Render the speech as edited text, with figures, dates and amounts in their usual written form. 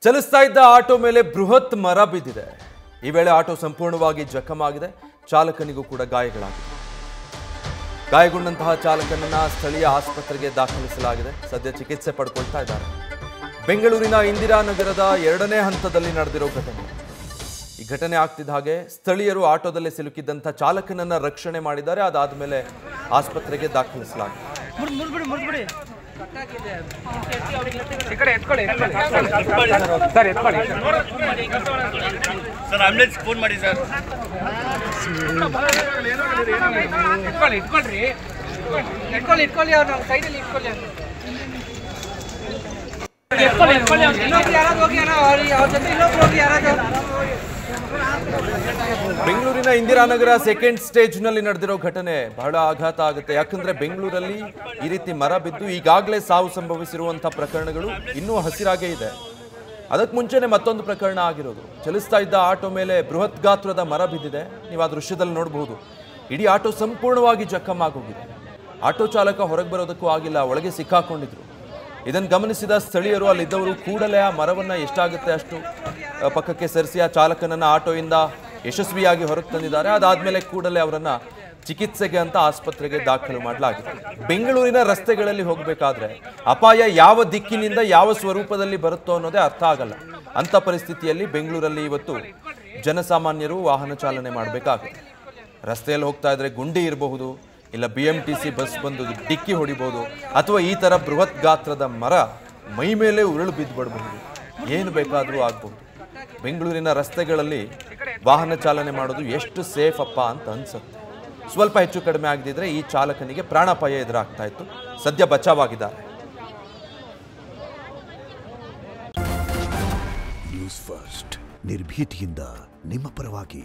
ಚಲಿಸ್ತಾ ಇದ್ದ ಆಟೋ ಮೇಲೆ ಬೃಹತ್ ಮರ ಬಿದ್ದಿದೆ. ಈ ವೇಳೆ ಆಟೋ ಸಂಪೂರ್ಣವಾಗಿ ಜಖಮಾಗಿದೆ. ಚಾಲಕನಿಗೂ ಕೂಡ ಗಾಯಗಳಾಗಿವೆ. ಗಾಯಗೊಂಡಂತಹ ಚಾಲಕನನ್ನ ಸ್ಥಳೀಯ ಆಸ್ಪತ್ರೆಗೆ ದಾಖಲಿಸಲಾಗಿದೆ. ಸದ್ಯ ಚಿಕಿತ್ಸೆ ಪಡ್ಕೊಳ್ತಾ ಇದ್ದಾರೆ. ಬೆಂಗಳೂರಿನ ಇಂದಿರಾನಗರದ 2ನೇ ಹಂತದಲ್ಲಿ ನಡೆದಿರೋ ಘಟನೆ. ಈ ಘಟನೆ ಆಗ್ತಿದ್ದ ಹಾಗೆ ಸ್ಥಳೀಯರು ಆಟೋದಲ್ಲಿ ಸಿಲುಕಿದ್ದಂಥ ಚಾಲಕನನ್ನ ರಕ್ಷಣೆ ಮಾಡಿದ್ದಾರೆ. ಅದಾದ ಮೇಲೆ ಆಸ್ಪತ್ರೆಗೆ ದಾಖಲಿಸಲಾಗಿದೆ. ಸರ್ ಆಂಬುಲೆನ್ಸ್ ಫೋನ್ ಮಾಡಿ ಸರ್. ಇಟ್ಕೊಳ್ಳಿ ಅವ್ರು ಸೈಡಲ್ಲಿ ಇಟ್ಕೊಳ್ಳಿ. ಬೆಂಗಳೂರಿನ ಇಂದಿರಾನಗರ ಸೆಕೆಂಡ್ ಸ್ಟೇಜ್ನಲ್ಲಿ ನಡೆದಿರೋ ಘಟನೆ ಬಹಳ ಆಘಾತ ಆಗುತ್ತೆ. ಯಾಕಂದ್ರೆ ಬೆಂಗಳೂರಲ್ಲಿ ಈ ರೀತಿ ಮರ ಬಿದ್ದು ಈಗಾಗಲೇ ಸಾವು ಸಂಭವಿಸಿರುವಂತಹ ಪ್ರಕರಣಗಳು ಇನ್ನೂ ಹಸಿರಾಗೇ ಇದೆ. ಅದಕ್ಕೆ ಮುಂಚೆನೆ ಮತ್ತೊಂದು ಪ್ರಕರಣ ಆಗಿರೋದು. ಚಲಿಸ್ತಾ ಇದ್ದ ಆಟೋ ಮೇಲೆ ಬೃಹತ್ ಗಾತ್ರದ ಮರ ಬಿದ್ದಿದೆ. ನೀವು ಆ ದೃಶ್ಯದಲ್ಲಿ ನೋಡಬಹುದು. ಇಡೀ ಆಟೋ ಸಂಪೂರ್ಣವಾಗಿ ಜಖಮಾಗೋಗಿದೆ. ಆಟೋ ಚಾಲಕ ಹೊರಗೆ ಬರೋದಕ್ಕೂ ಆಗಿಲ್ಲ, ಒಳಗೆ ಸಿಕ್ಕಾಕೊಂಡಿದ್ರು. ಇದನ್ನು ಗಮನಿಸಿದ ಸ್ಥಳೀಯರು, ಅಲ್ಲಿದ್ದವರು ಕೂಡಲೇ ಆ ಮರವನ್ನು ಎಷ್ಟಾಗುತ್ತೆ ಅಷ್ಟು ಪಕ್ಕಕ್ಕೆ ಸರಿಸಿ ಆ ಚಾಲಕನನ್ನು ಆಟೋಯಿಂದ ಯಶಸ್ವಿಯಾಗಿ ಹೊರಗೆ ತಂದಿದ್ದಾರೆ. ಅದಾದಮೇಲೆ ಕೂಡಲೇ ಅವರನ್ನು ಚಿಕಿತ್ಸೆಗೆ ಅಂತ ಆಸ್ಪತ್ರೆಗೆ ದಾಖಲು ಮಾಡಲಾಗಿದೆ. ಬೆಂಗಳೂರಿನ ರಸ್ತೆಗಳಲ್ಲಿ ಹೋಗಬೇಕಾದ್ರೆ ಅಪಾಯ ಯಾವ ದಿಕ್ಕಿನಿಂದ ಯಾವ ಸ್ವರೂಪದಲ್ಲಿ ಬರುತ್ತೋ ಅನ್ನೋದೇ ಅರ್ಥ ಆಗಲ್ಲ. ಅಂಥ ಪರಿಸ್ಥಿತಿಯಲ್ಲಿ ಬೆಂಗಳೂರಲ್ಲಿ ಇವತ್ತು ಜನಸಾಮಾನ್ಯರು ವಾಹನ ಚಾಲನೆ ಮಾಡಬೇಕಾಗುತ್ತೆ. ರಸ್ತೆಯಲ್ಲಿ ಹೋಗ್ತಾ ಇದ್ರೆ ಗುಂಡಿ ಇರಬಹುದು, ಇಲ್ಲ BMTC ಬಸ್ ಬಂದು ಡಿಕ್ಕಿ ಹೊಡಿಬಹುದು, ಅಥವಾ ಈ ಥರ ಬೃಹತ್ ಗಾತ್ರದ ಮರ ಮೈ ಮೇಲೆ ಉರುಳು ಬಿದ್ದು ಬಿಡಬಹುದು. ಏನು ಬೇಕಾದರೂ ಆಗ್ಬಹುದು. ಬೆಂಗಳೂರಿನ ರಸ್ತೆಗಳಲ್ಲಿ ವಾಹನ ಚಾಲನೆ ಮಾಡೋದು ಎಷ್ಟು ಸೇಫ್ ಅಪ್ಪ ಅಂತ ಅನ್ಸುತ್ತೆ. ಸ್ವಲ್ಪ ಹೆಚ್ಚು ಕಡಿಮೆ ಆಗದಿದ್ರೆ ಈ ಚಾಲಕನಿಗೆ ಪ್ರಾಣಾಪಾಯ ಎದುರಾಗ್ತಾ ಇತ್ತು. ಸದ್ಯ ಬಚಾವಾಗಿದ್ದಾರೆ. ನ್ಯೂಸ್ ಫಸ್ಟ್, ನಿರ್ಭೀತಿಯಿಂದ ನಿಮ್ಮ ಪರವಾಗಿ.